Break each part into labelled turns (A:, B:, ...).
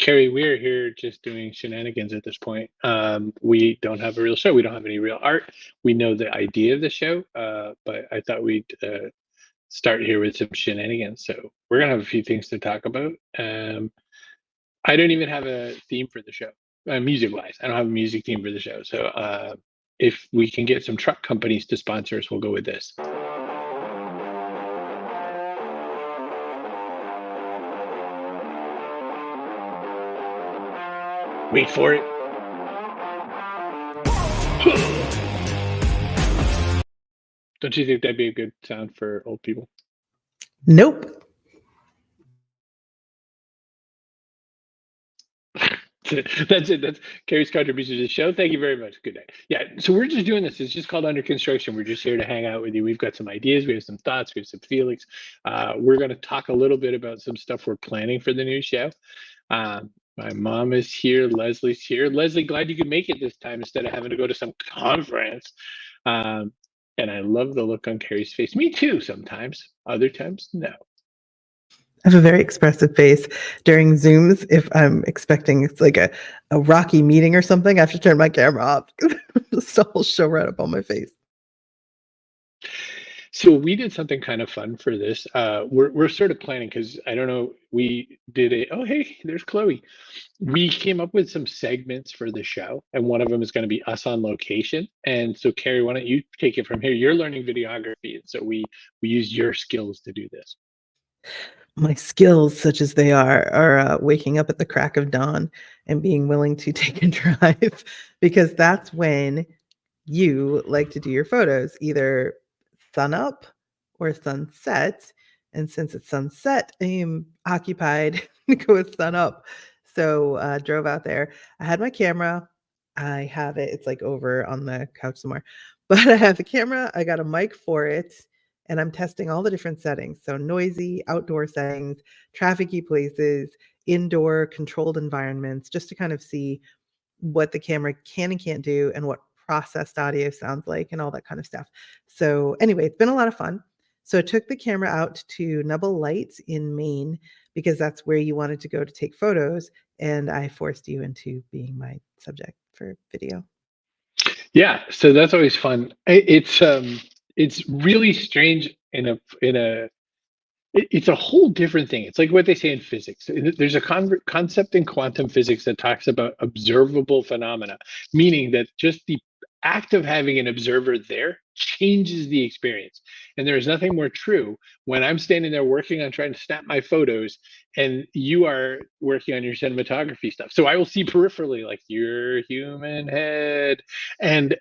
A: Kerry, we're here just doing shenanigans at this point. We don't have a real show. We don't have any real art. We know the idea of the show, but I thought we'd start here with some shenanigans. So we're gonna have a few things to talk about. I don't even have a theme for the show, music-wise. I don't have a music theme for the show. So if we can get some truck companies to sponsor us, we'll go with this. Wait for it. Don't you think that'd be a good sound for old people?
B: Nope.
A: That's it. That's Carrie's contribution to the show. Thank you very much. Good day. Yeah. So we're just doing this. It's just called Under Construction. We're just here to hang out with you. We've got some ideas. We have some thoughts. We have some feelings. We're going to talk a little bit about some stuff we're planning for the new show. My mom is here. Leslie's here. Leslie, glad you could make it this time instead of having to go to some conference. And I love the look on Carrie's face. Me too, sometimes. Other times, no.
B: I have a very expressive face during Zooms. If I'm expecting it's like a rocky meeting or something, I have to turn my camera off. Just the whole show right up on my face.
A: So we did something kind of fun for this. We're sort of planning because I don't know. We did a. Oh, hey, there's Chloe. We came up with some segments for the show, and one of them is going to be us on location. And so, Carrie, why don't you take it from here? You're learning videography, and so we use your skills to do this.
B: My skills, such as they are waking up at the crack of dawn and being willing to take a drive, because that's when you like to do your photos, either sun up or sunset. And since it's sunset, I am occupied to go with sun up. So drove out there. I had my camera. I have it. It's like over on the couch somewhere. But I have the camera. I got a mic for it. And I'm testing all the different settings. So noisy, outdoor settings, trafficy places, indoor controlled environments, just to kind of see what the camera can and can't do and what processed audio sounds like and all that kind of stuff. So anyway, it's been a lot of fun. So I took the camera out to Nubble Lights in Maine because that's where you wanted to go to take photos. And I forced you into being my subject for video.
A: Yeah, so that's always fun. It's really strange it's a whole different thing. It's like what they say in physics. There's a concept in quantum physics that talks about observable phenomena, meaning that just the act of having an observer there changes the experience. And there is nothing more true when I'm standing there working on trying to snap my photos and you are working on your cinematography stuff. So I will see peripherally like your human head and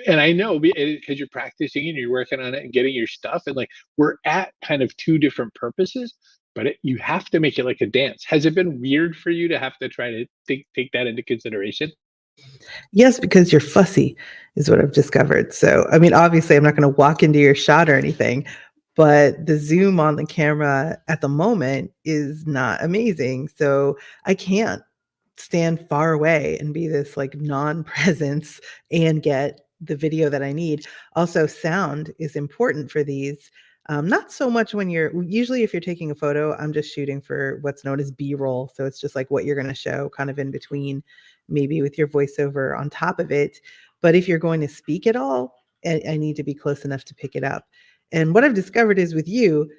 A: I know because you're practicing and you're working on it and getting your stuff and like we're at kind of two different purposes, but you have to make it like a dance. Has it been weird for you to have to try to take that into consideration?
B: Yes, because you're fussy is what I've discovered. So, I mean, obviously, I'm not going to walk into your shot or anything, but the zoom on the camera at the moment is not amazing. So, I can't stand far away and be this like non-presence and get the video that I need. Also, sound is important for these. Not so much when usually if you're taking a photo, I'm just shooting for what's known as B-roll. So it's just like what you're going to show kind of in between, maybe with your voiceover on top of it. But if you're going to speak at all, I need to be close enough to pick it up. And what I've discovered is with you,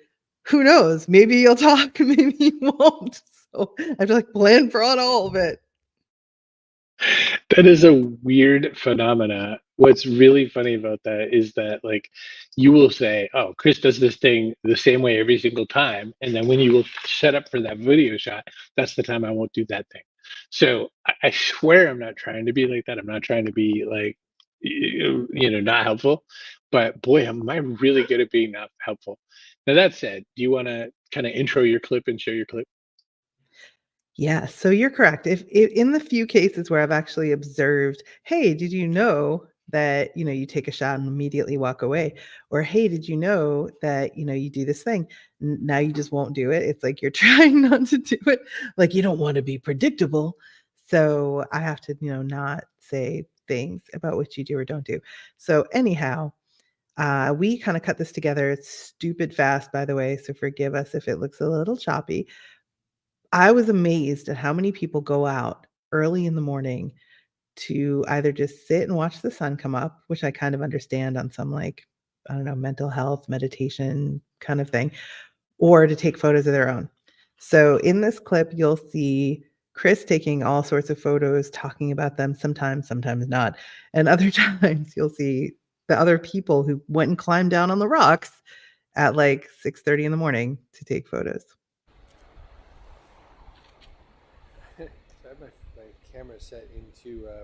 B: who knows? Maybe you'll talk, maybe you won't. So I have to like plan for all of it.
A: That is a weird phenomena. What's really funny about that is that like you will say, "Oh, Chris does this thing the same way every single time," and then when you will set up for that video shot, that's the time I won't do that thing. So I swear I'm not trying to be like that. I'm not trying to be like not helpful. But boy, am I really good at being not helpful. Now that said, do you want to kind of intro your clip and show your clip?
B: Yeah, so you're correct. If in the few cases where I've actually observed, hey, did you know that, you take a shot and immediately walk away? Or hey, did you know that, you do this thing? Now you just won't do it. It's like you're trying not to do it. Like you don't want to be predictable. So I have to, not say things about what you do or don't do. So anyhow, we kind of cut this together. It's stupid fast, by the way. So forgive us if it looks a little choppy. I was amazed at how many people go out early in the morning to either just sit and watch the sun come up, which I kind of understand on some, like, I don't know, mental health, meditation kind of thing, or to take photos of their own. So in this clip, you'll see Chris taking all sorts of photos, talking about them sometimes, sometimes not. And other times you'll see the other people who went and climbed down on the rocks at like 6:30 in the morning to take photos.
C: So I have my camera set into I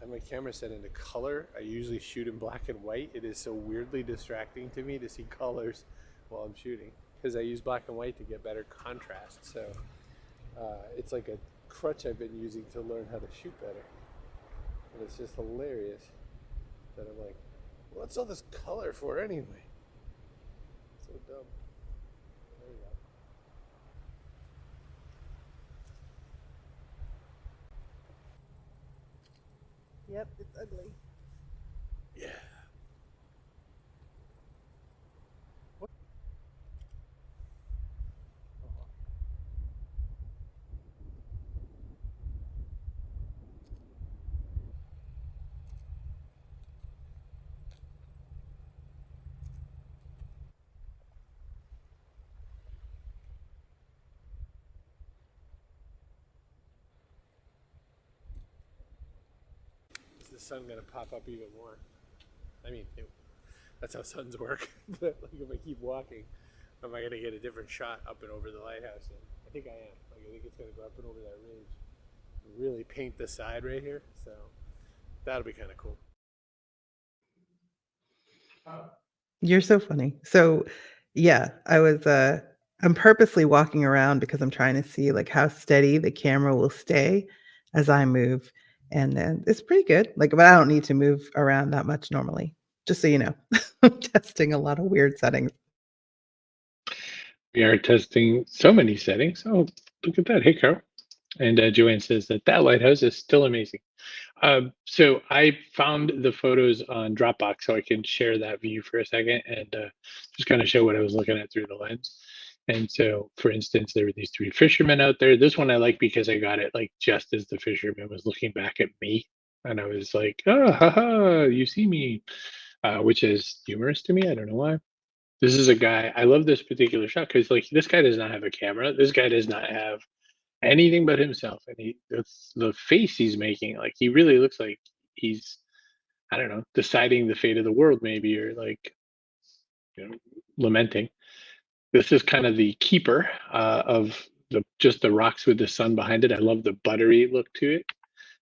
C: have my camera set into color. I usually shoot in black and white. It is so weirdly distracting to me to see colors while I'm shooting because I use black and white to get better contrast. So it's like a crutch I've been using to learn how to shoot better. And it's just hilarious that I'm like, what's all this color for anyway? So dumb. There we go.
B: Yep, it's ugly.
C: Yeah. Is the sun gonna pop up even more? I mean, that's how suns work. But like, if I keep walking, am I gonna get a different shot up and over the lighthouse? And I think I am. Like, I think it's gonna go up and over that ridge, and really paint the side right here. So that'll be kind of cool.
B: You're so funny. So, yeah, I'm purposely walking around because I'm trying to see, like, how steady the camera will stay as I move, and then it's pretty good, like, but I don't need to move around that much normally, just so you know. I'm testing a lot of weird settings.
A: We are testing so many settings. Oh, look at that. Hey, Carl. And Joanne says that that lighthouse is still amazing. So I found the photos on Dropbox, so I can share that view for a second and just kind of show what I was looking at through the lens. And so, for instance, there were these three fishermen out there. This one I like because I got it like just as the fisherman was looking back at me, and I was like, "Oh, haha, you see me," which is humorous to me. I don't know why. This is a guy. I love this particular shot because, like, this guy does not have a camera. This guy does not have anything but himself, and that's the face he's making. Like, he really looks like he's, I don't know, deciding the fate of the world, maybe, or like, lamenting. This is kind of the keeper of the just the rocks with the sun behind it. I love the buttery look to it.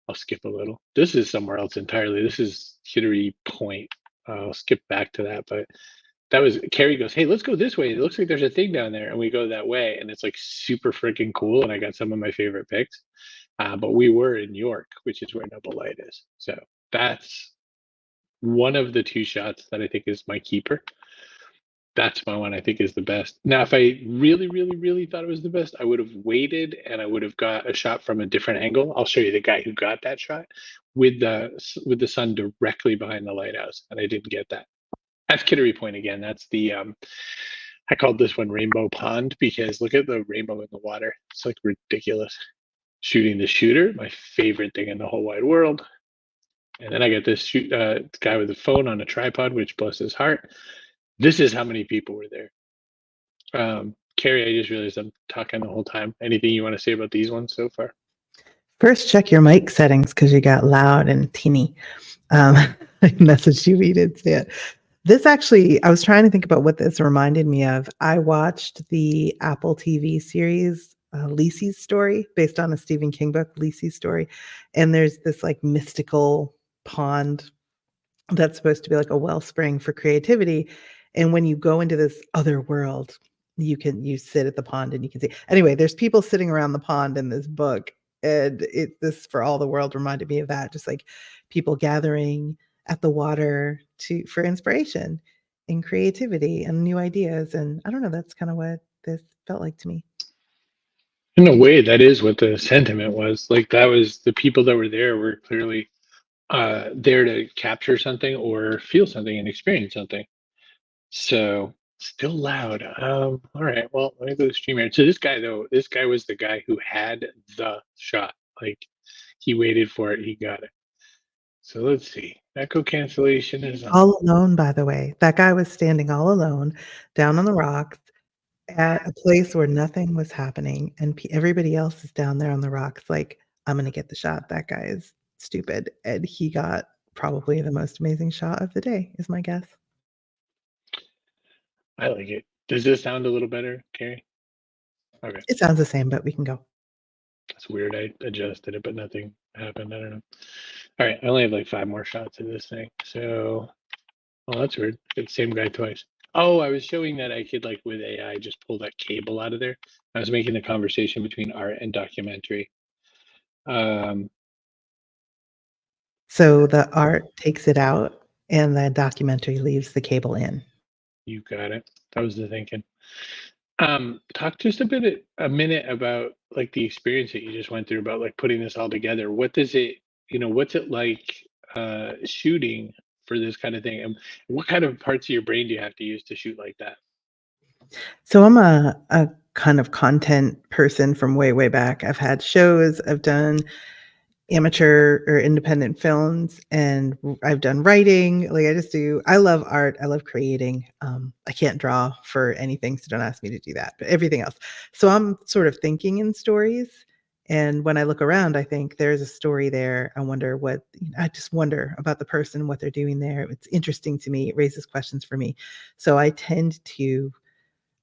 A: I'll skip a little. This is somewhere else entirely. This is Kittery Point. I'll skip back to that, but that was Carrie goes, "Hey, let's go this way. It looks like there's a thing down there." And we go that way, and it's like super freaking cool. And I got some of my favorite pics. But we were in York, which is where Noble Light is. So that's one of the two shots that I think is my keeper. That's my one I think is the best. Now, if I really, really, really thought it was the best, I would have waited and I would have got a shot from a different angle. I'll show you the guy who got that shot with the sun directly behind the lighthouse, and I didn't get that. That's Kittery Point again. That's the I called this one Rainbow Pond because look at the rainbow in the water. It's like ridiculous. Shooting the shooter, my favorite thing in the whole wide world. And then I got this guy with a phone on a tripod, which bless his heart. This is how many people were there. Carrie, I just realized I'm talking the whole time. Anything you want to say about these ones so far?
B: First, check your mic settings because you got loud and teeny. I messaged you, we did see it. This actually, I was trying to think about what this reminded me of. I watched the Apple TV series, Lisey's Story, based on a Stephen King book, Lisey's Story. And there's this like mystical pond that's supposed to be like a wellspring for creativity. And when you go into this other world, you sit at the pond and you can see. Anyway, there's people sitting around the pond in this book. And this for all the world reminded me of that, just like people gathering at the water for inspiration and creativity and new ideas. And I don't know, that's kind of what this felt like to me.
A: In a way, that is what the sentiment was. Like, that was the people that were there were clearly there to capture something or feel something and experience something. So Still loud. All right. Well, let me go to StreamYard. So this guy though, this guy was the guy who had the shot. Like he waited for it, he got it. So let's see. Echo cancellation is on.
B: All alone, by the way. That guy was standing all alone down on the rocks at a place where nothing was happening, and everybody else is down there on the rocks like, "I'm gonna get the shot. That guy is stupid." And he got probably the most amazing shot of the day, is my guess.
A: I like it. Does this sound a little better, Carrie? Okay.
B: It sounds the same, but we can go.
A: That's weird. I adjusted it, but nothing happened. I don't know. All right. I only have like 5 more shots of this thing. So, oh, that's weird. It's the same guy twice. Oh, I was showing that I could, like, with AI, just pull that cable out of there. I was making the conversation between art and documentary.
B: So the art takes it out, and the documentary leaves the cable in.
A: You got it. That was the thinking. Talk just a minute about like the experience that you just went through about like putting this all together. What does it, what's it like shooting for this kind of thing? And what kind of parts of your brain do you have to use to shoot like that?
B: So I'm a kind of content person from way, way back. I've had shows, I've done amateur or independent films, and I've done writing. Like I love art. I love creating. I can't draw for anything, so don't ask me to do that, but everything else. So I'm sort of thinking in stories. And when I look around, I think there's a story there. I just wonder about the person, what they're doing there. It's interesting to me. It raises questions for me. So I tend to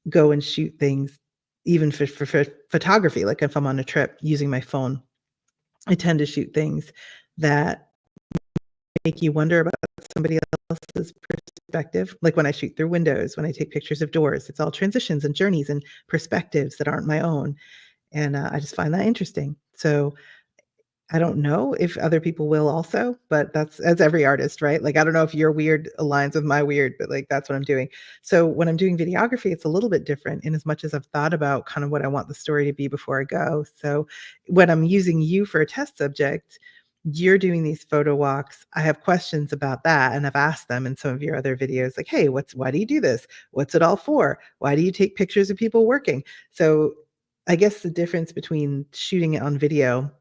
B: go and shoot things, even for photography. Like if I'm on a trip using my phone, I tend to shoot things that make you wonder about somebody else's perspective. Like when I shoot through windows, when I take pictures of doors, it's all transitions and journeys and perspectives that aren't my own. And I just find that interesting. So I don't know if other people will also, but that's as every artist, right? Like, I don't know if your weird aligns with my weird, but like, that's what I'm doing. So when I'm doing videography, it's a little bit different in as much as I've thought about kind of what I want the story to be before I go. So when I'm using you for a test subject, you're doing these photo walks. I have questions about that. And I've asked them in some of your other videos, like, hey, why do you do this? What's it all for? Why do you take pictures of people working? So I guess the difference between shooting it on video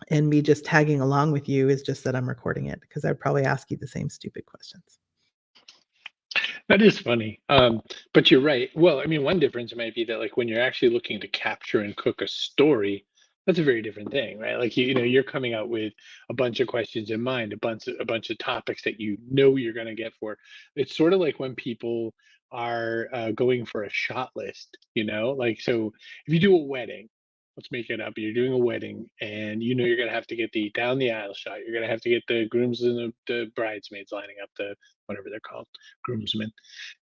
B: and me just tagging along with you is just that I'm recording it, because I'd probably ask you the same stupid questions.
A: That is funny. But you're right. Well, I mean, one difference might be that like when you're actually looking to capture and cook a story, that's a very different thing, right? Like you're coming out with a bunch of questions in mind, a bunch of topics that you're going to get for. It's sort of like when people are going for a shot list, like so if you do a wedding, let's make it up. You're doing a wedding, and you're gonna have to get the down the aisle shot. You're gonna have to get the grooms and the bridesmaids lining up, the whatever they're called, groomsmen.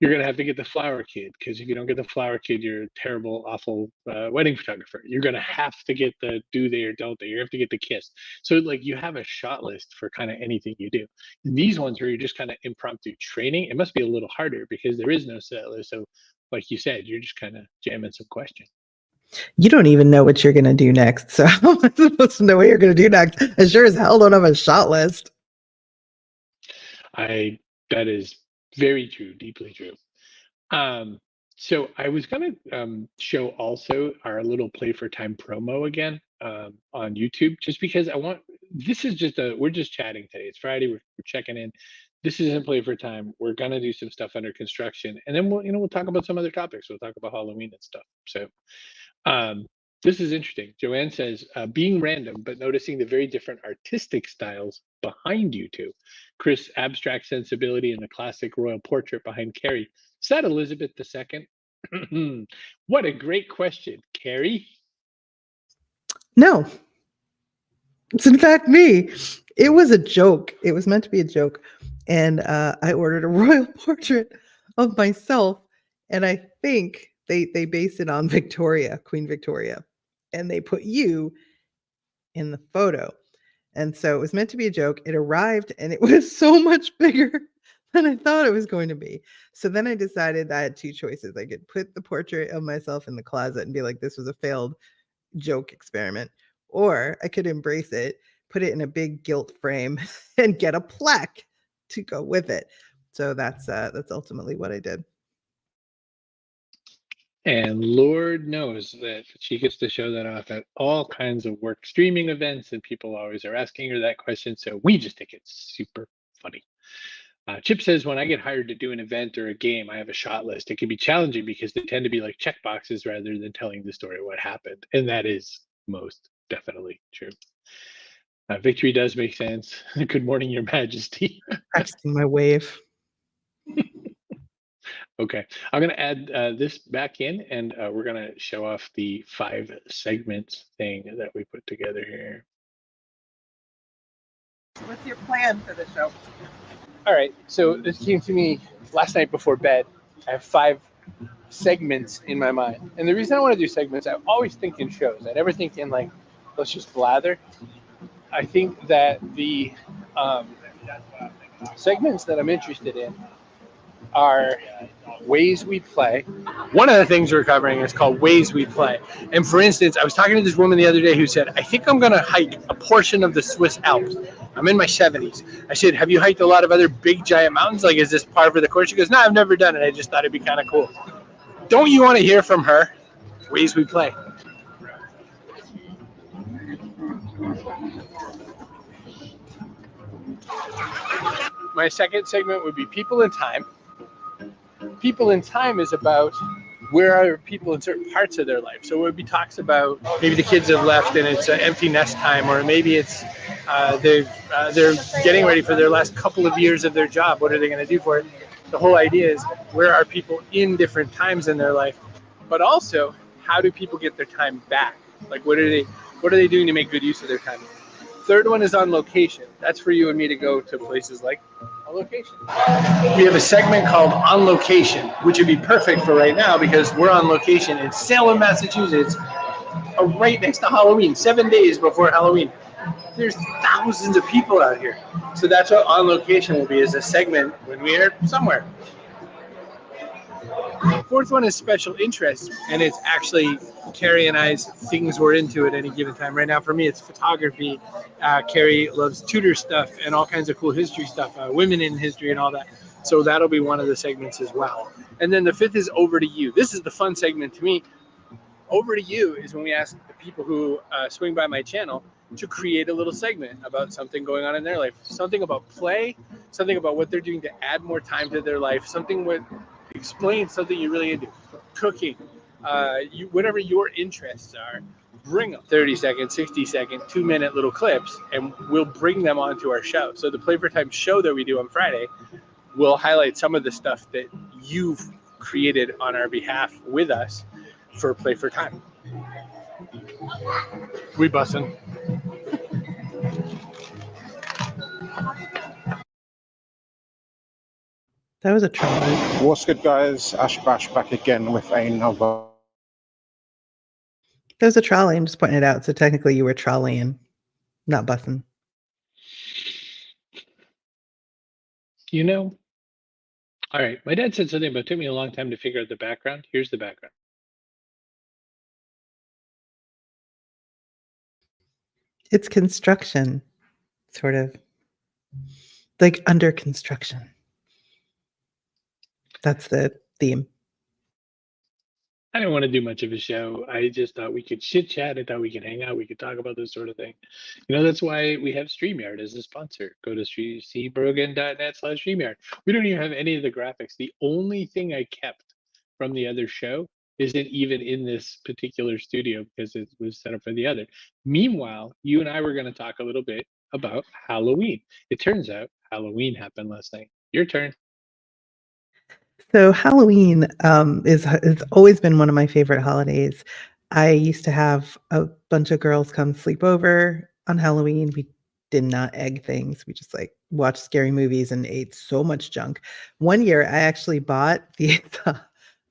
A: You're gonna have to get the flower kid, because if you don't get the flower kid, you're a terrible, awful wedding photographer. You're gonna have to get the do they or don't they. You have to get the kiss. So like you have a shot list for kind of anything you do. And these ones where you're just kind of impromptu training, it must be a little harder because there is no set list. So like you said, you're just kind of jamming some questions.
B: You don't even know what you're going to do next. So how am I supposed to know what you're going to do next? I sure as hell don't have a shot list.
A: That is very true, deeply true. So I was gonna show also our little Play for Time promo again on YouTube, just because this is we're just chatting today. It's Friday, we're checking in. This isn't Play for Time. We're gonna do some stuff under construction, and then we'll talk about some other topics. We'll talk about Halloween and stuff. So this is interesting. Joanne says, being random, but noticing the very different artistic styles behind you two. Chris, abstract sensibility and the classic royal portrait behind Kerry. Is that Elizabeth II? What a great question, Kerry.
B: No, it's in fact me. It was a joke. It was meant to be a joke. And I ordered a royal portrait of myself. And I think they based it on Victoria, Queen Victoria. And they put you in the photo. And so it was meant to be a joke. It arrived and it was so much bigger than I thought it was going to be. So then I decided I had two choices. I could put the portrait of myself in the closet and be like, this was a failed joke experiment. Or I could embrace it, put it in a big gilt frame, and get a plaque to go with it. So that's ultimately what I did.
A: And Lord knows that she gets to show that off at all kinds of work streaming events, and people always are asking her that question. So we just think it's super funny. Chip says, when I get hired to do an event or a game, I have a shot list. It can be challenging because they tend to be like check boxes rather than telling the story of what happened. And that is most definitely true. Victory does make sense. Good morning, Your Majesty.
B: Practicing my wave.
A: Okay, I'm going to add this back in, and we're going to show off the 5 segments thing that we put together here.
B: What's your plan for the show?
C: All right, so this came to me last night before bed. I have 5 segments in my mind. And the reason I want to do segments, I always think in shows. I never think in like, let's just blather. I think that the segments that I'm interested in are ways we play. One of the things we're covering is called ways we play. And for instance, I was talking to this woman the other day who said, I think I'm going to hike a portion of the Swiss Alps. I'm in my 70s. I said, have you hiked a lot of other big giant mountains? Like, is this part of the course? She goes, no, I've never done it. I just thought it'd be kind of cool. Don't you want to hear from her? Ways we play. My second segment would be people in time. People in time is about where are people in certain parts of their life. So it would be talks about maybe the kids have left and it's empty nest time, or maybe it's they're getting ready for their last couple of years of their job. What are they going to do for it? The whole idea is where are people in different times in their life, but also how do people get their time back? Like what are they doing to make good use of their time? Third one is on location. That's for you and me to go to places like on location. We have a segment called On Location, which would be perfect for right now because we're on location in Salem, Massachusetts, right next to Halloween, 7 days before Halloween. There's thousands of people out here. So that's what On Location will be, is a segment when we are somewhere. Fourth one is special interest, and it's actually Kerry and I's things we're into at any given time. Right now, for me, it's photography. Kerry loves Tudor stuff and all kinds of cool history stuff, women in history and all that. So that'll be one of the segments as well. And then the 5th is Over to You. This is the fun segment to me. Over to You is when we ask the people who swing by my channel to create a little segment about something going on in their life, something about play, something about what they're doing to add more time to their life, something with explain something you really into, cooking, whatever your interests are, bring them 30-second, 60-second, 2-minute little clips, and we'll bring them onto our show. So the Play for Time show that we do on Friday will highlight some of the stuff that you've created on our behalf with us for Play for Time. We bussin'.
B: That was a trolley.
D: What's good, guys? Ash Bash back again with another.
B: That was a trolley. I'm just pointing it out. So technically you were trolleying, not bussing.
A: You know, all right, my dad said something about it took me a long time to figure out the background. Here's the background.
B: It's construction, sort of. Like under construction. That's the theme.
A: I didn't want to do much of a show. I just thought we could chit chat. I thought we could hang out. We could talk about this sort of thing. You know, that's why we have StreamYard as a sponsor. Go to cbrogan.net/StreamYard. We don't even have any of the graphics. The only thing I kept from the other show isn't even in this particular studio because it was set up for the other. Meanwhile, you and I were going to talk a little bit about Halloween. It turns out Halloween happened last night. Your turn.
B: So Halloween it's always been one of my favorite holidays. I used to have a bunch of girls come sleep over on Halloween. We did not egg things. We just like watched scary movies and ate so much junk. One year I actually bought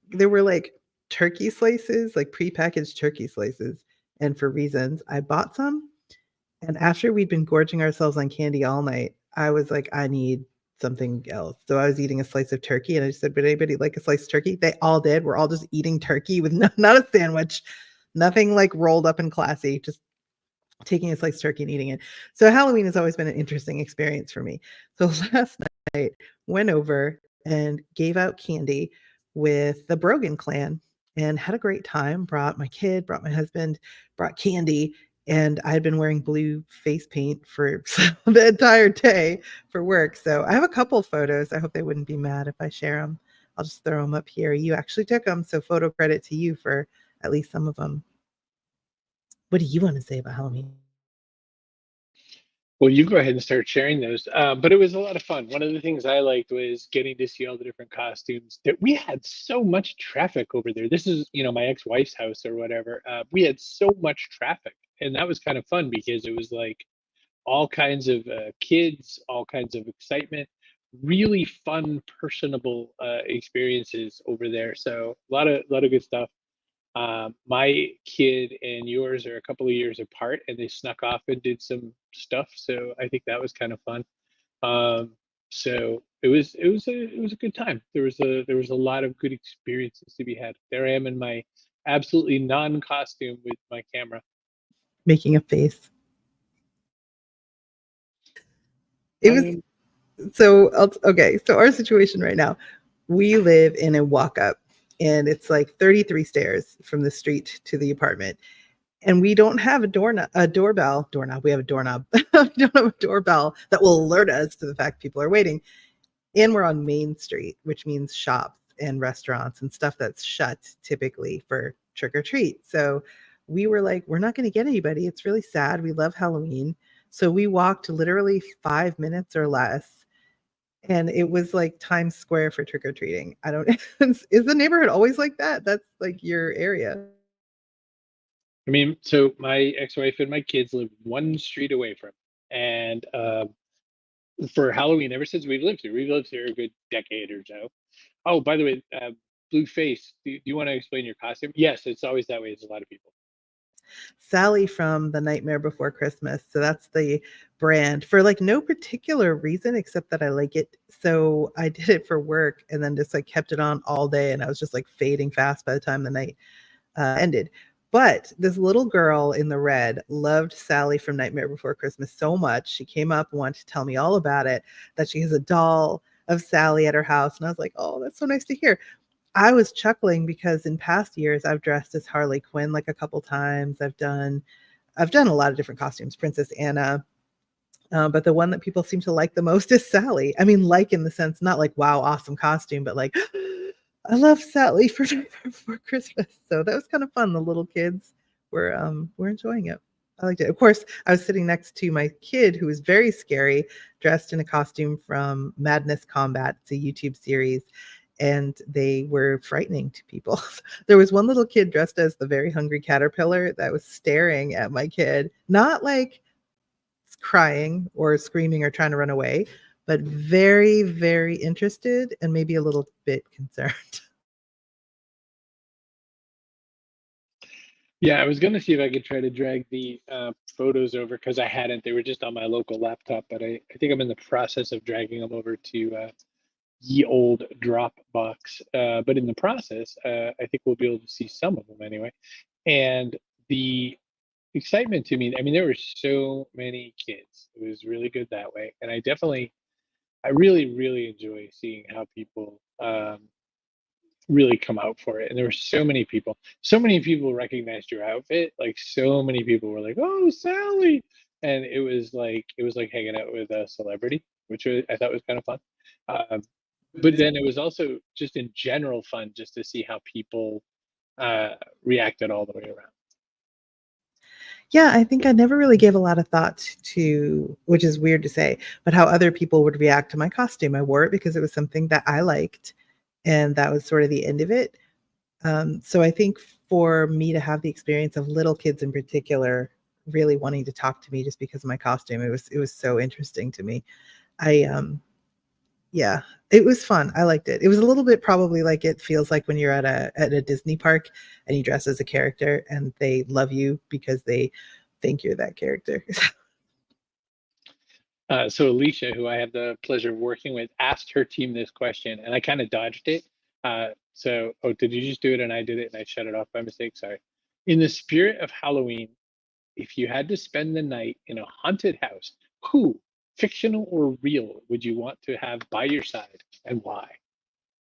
B: there were like turkey slices, like prepackaged turkey slices. And for reasons, I bought some. And after we'd been gorging ourselves on candy all night, I was like, I need something else. So I was eating a slice of turkey and I just said, would anybody like a slice of turkey? They all did. We're all just eating turkey with not a sandwich, nothing like rolled up and classy, just taking a slice of turkey and eating it. So Halloween has always been an interesting experience for me. So last night went over and gave out candy with the Brogan clan. and had a great time. Brought my kid, brought my husband, brought candy, and I had been wearing blue face paint for the entire day for work. So I have a couple photos. I hope they wouldn't be mad if I share them. I'll just throw them up here. You actually took them, so photo credit to you for at least some of them. What do you want to say about Halloween?
A: Well, you go ahead and start sharing those. But it was a lot of fun. One of the things I liked was getting to see all the different costumes. That we had so much traffic over there. This is, my ex-wife's house or whatever. We had so much traffic, and that was kind of fun because it was like all kinds of kids, all kinds of excitement, really fun, personable experiences over there. So a lot of good stuff. My kid and yours are a couple of years apart, and they snuck off and did some stuff. So I think that was kind of fun. Um, so it was a good time. There was a lot of good experiences to be had. There I am in my absolutely non-costume with my camera.
B: Making a face. It was so okay. So our situation right now, we live in a walk up, and it's like 33 stairs from the street to the apartment. And we don't have a doorbell. We have a doorknob. We don't have a doorbell that will alert us to the fact people are waiting. And we're on Main Street, which means shops and restaurants and stuff that's shut typically for trick or treat. So we were like, we're not going to get anybody. It's really sad. We love Halloween. So we walked literally 5 minutes or less, and it was like Times Square for trick or treating. I don't, is the neighborhood always like that? That's like your area.
A: I mean, so my ex-wife and my kids live one street away from, and for Halloween, ever since we've lived here a good decade or so. Oh, by the way, blue face. Do you want to explain your costume? Yes, it's always that way. It's a lot of people.
B: Sally from The Nightmare Before Christmas. So that's the brand for like no particular reason except that I like it. So I did it for work and then just like kept it on all day, and I was just like fading fast by the time the night ended. But this little girl in the red loved Sally from Nightmare Before Christmas so much. She came up and wanted to tell me all about it, that she has a doll of Sally at her house. And I was like, oh, that's so nice to hear. I was chuckling because in past years I've dressed as Harley Quinn like a couple times. I've done a lot of different costumes, Princess Anna. But the one that people seem to like the most is Sally. I mean, like in the sense, not like, wow, awesome costume, but like, I love Sally for Christmas. So that was kind of fun. The little kids were enjoying it. I liked it. Of course, I was sitting next to my kid who was very scary, dressed in a costume from Madness Combat. It's a YouTube series, and they were frightening to people. There was one little kid dressed as the very hungry caterpillar that was staring at my kid, not like crying or screaming or trying to run away, but very, very interested and maybe a little bit concerned.
A: Yeah, I was gonna see if I could try to drag the photos over because I hadn't. They were just on my local laptop, but I think I'm in the process of dragging them over to ye old Dropbox. But in the process, I think we'll be able to see some of them anyway. And the excitement to me, I mean, there were so many kids. It was really good that way. And I really, really enjoy seeing how people really come out for it. And there were so many people. So many people recognized your outfit. Like so many people were like, "Oh, Sally!" And it was like hanging out with a celebrity, which I thought was kind of fun. Um, but then it was also just in general fun just to see how people reacted all the way around.
B: Yeah, I think I never really gave a lot of thought to, which is weird to say, but how other people would react to my costume. I wore it because it was something that I liked, and that was sort of the end of it. So I think for me to have the experience of little kids in particular really wanting to talk to me just because of my costume, it was so interesting to me. I Yeah, it was fun. I liked it. It was a little bit probably like it feels like when you're at a Disney park and you dress as a character and they love you because they think you're that character.
A: So Alicia, who I have the pleasure of working with, asked her team this question, and I kind of dodged it. Oh, did you just do it and I did it and I shut it off by mistake? Sorry. In the spirit of Halloween, if you had to spend the night in a haunted house, who, fictional or real, would you want to have by your side and why?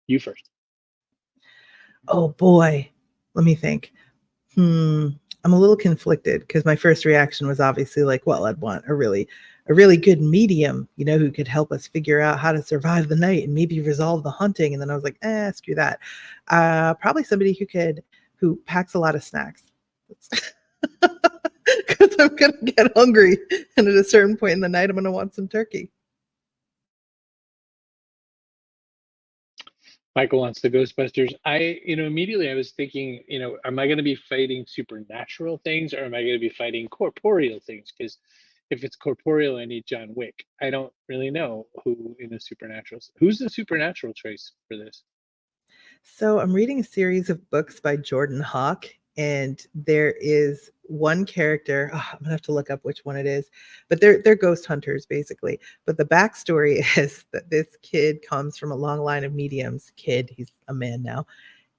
A: You first.
B: Oh boy. Let me think. I'm a little conflicted because my first reaction was obviously like, well, I'd want a really good medium, who could help us figure out how to survive the night and maybe resolve the hunting. And then I was like, screw that. Probably somebody who packs a lot of snacks. Because I'm gonna get hungry, and at a certain point in the night, I'm gonna want some turkey.
A: Michael wants the Ghostbusters. Immediately I was thinking, am I going to be fighting supernatural things or am I going to be fighting corporeal things? Because if it's corporeal, I need John Wick. I don't really know who in the supernatural. Who's the supernatural choice for this?
B: So I'm reading a series of books by Jordan Hawk, and there is one character. I'm gonna have to look up which one it is, but they're ghost hunters basically. But the backstory is that this kid comes from a long line of mediums. He's a man now,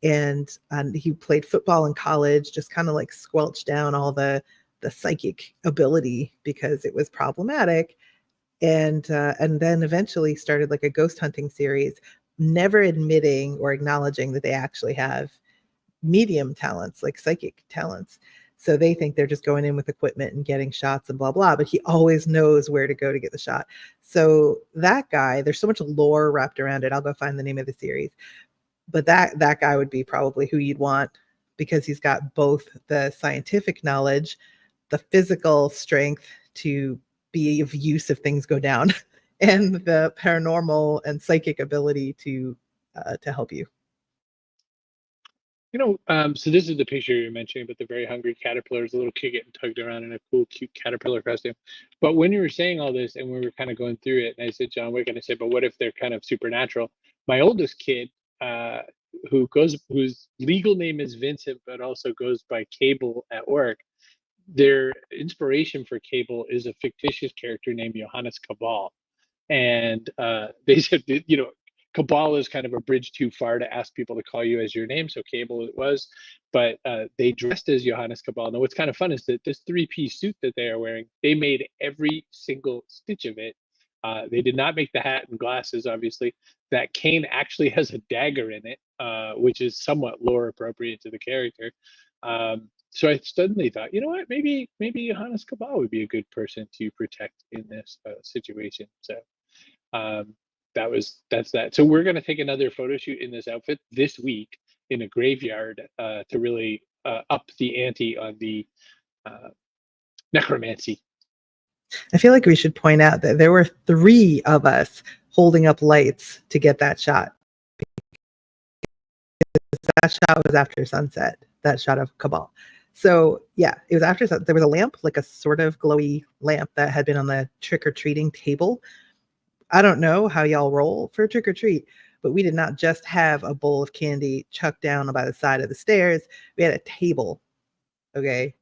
B: and he played football in college. Just kind of like squelched down all the psychic ability because it was problematic, and then eventually started like a ghost hunting series, never admitting or acknowledging that they actually have medium talents, like psychic talents. So they think they're just going in with equipment and getting shots and blah blah, but he always knows where to go to get the shot. So that guy, there's so much lore wrapped around it. I'll go find the name of the series. But that guy would be probably who you'd want because he's got both the scientific knowledge, the physical strength to be of use if things go down, and the paranormal and psychic ability to help you.
A: So this is the picture you're mentioning, but the very hungry caterpillars, a little kid getting tugged around in a cool, cute caterpillar costume. But when you were saying all this and we were kind of going through it, and I said John Wick, and I said, but what if they're kind of supernatural? My oldest kid, whose legal name is Vincent, but also goes by Cable at work, their inspiration for Cable is a fictitious character named Johannes Cabal. And they said, Cabal is kind of a bridge too far to ask people to call you as your name, so Cable it was. But they dressed as Johannes Cabal. Now, what's kind of fun is that this three-piece suit that they are wearing, they made every single stitch of it. They did not make the hat and glasses, obviously. That cane actually has a dagger in it, which is somewhat lore appropriate to the character. So I suddenly thought, you know what, maybe Johannes Cabal would be a good person to protect in this situation. So that's that. So we're going to take another photo shoot in this outfit this week in a graveyard to really up the ante on the necromancy.
B: I feel like we should point out that there were 3 of us holding up lights to get that shot. That shot was after sunset, that shot of Cabal. So yeah, it was after sunset. There was a lamp, like a sort of glowy lamp that had been on the trick-or-treating table. I don't know how y'all roll for trick-or-treat, but we did not just have a bowl of candy chucked down by the side of the stairs. We had a table. Okay,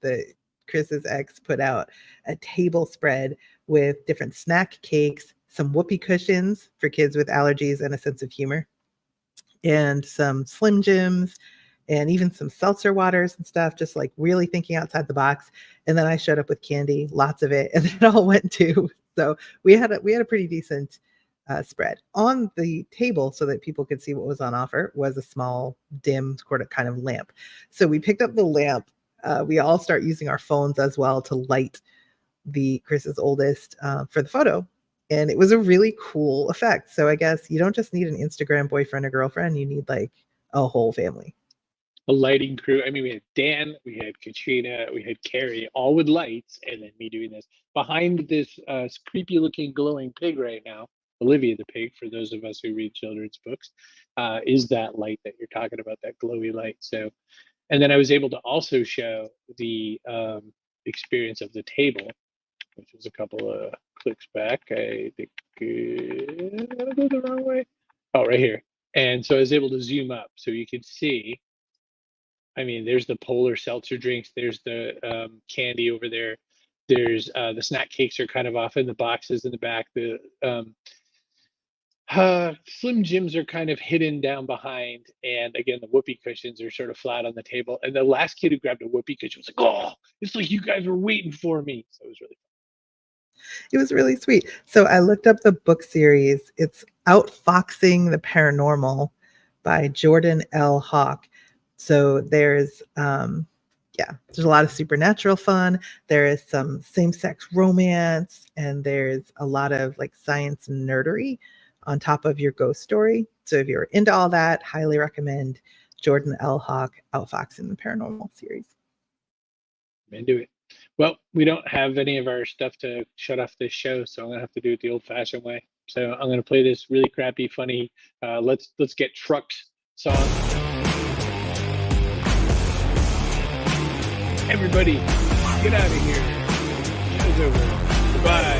B: Chris's ex put out a table spread with different snack cakes, some whoopee cushions for kids with allergies and a sense of humor, and some Slim Jims, and even some seltzer waters and stuff, just like really thinking outside the box. And then I showed up with candy, lots of it, and it all went too. So we had a pretty decent spread. On the table, so that people could see what was on offer, was a small dim kind of lamp. So we picked up the lamp. We all start using our phones as well to light Chris's oldest for the photo. And it was a really cool effect. So I guess you don't just need an Instagram boyfriend or girlfriend, you need like a whole family.
A: A lighting crew. I mean, we had Dan, we had Katrina, we had Kerry, all with lights, and then me doing this. Behind this creepy looking glowing pig right now, Olivia the pig, for those of us who read children's books, is that light that you're talking about, that glowy light. So, and then I was able to also show the experience of the table, which was a couple of clicks back. I think I go the wrong way. Oh, right here. And so I was able to zoom up so you can see. I mean, there's the polar seltzer drinks. There's the candy over there. There's the snack cakes are kind of off in the boxes in the back. The Slim Jims are kind of hidden down behind. And again, the whoopee cushions are sort of flat on the table. And the last kid who grabbed a whoopee cushion was like, oh, it's like you guys were waiting for me. So it was really fun.
B: It was really sweet. So I looked up the book series. It's Outfoxing the Paranormal by Jordan L. Hawk. So there's there's a lot of supernatural fun. There is some same-sex romance, and there's a lot of like science and nerdery on top of your ghost story. So if you're into all that, highly recommend Jordan L. Hawk, Outfox in the Paranormal series.
A: Into it. Well, we don't have any of our stuff to shut off this show, so I'm gonna have to do it the old-fashioned way. So I'm gonna play this really crappy, funny "Let's Get Trucks" song. Everybody, get out of here. Show's over. Goodbye.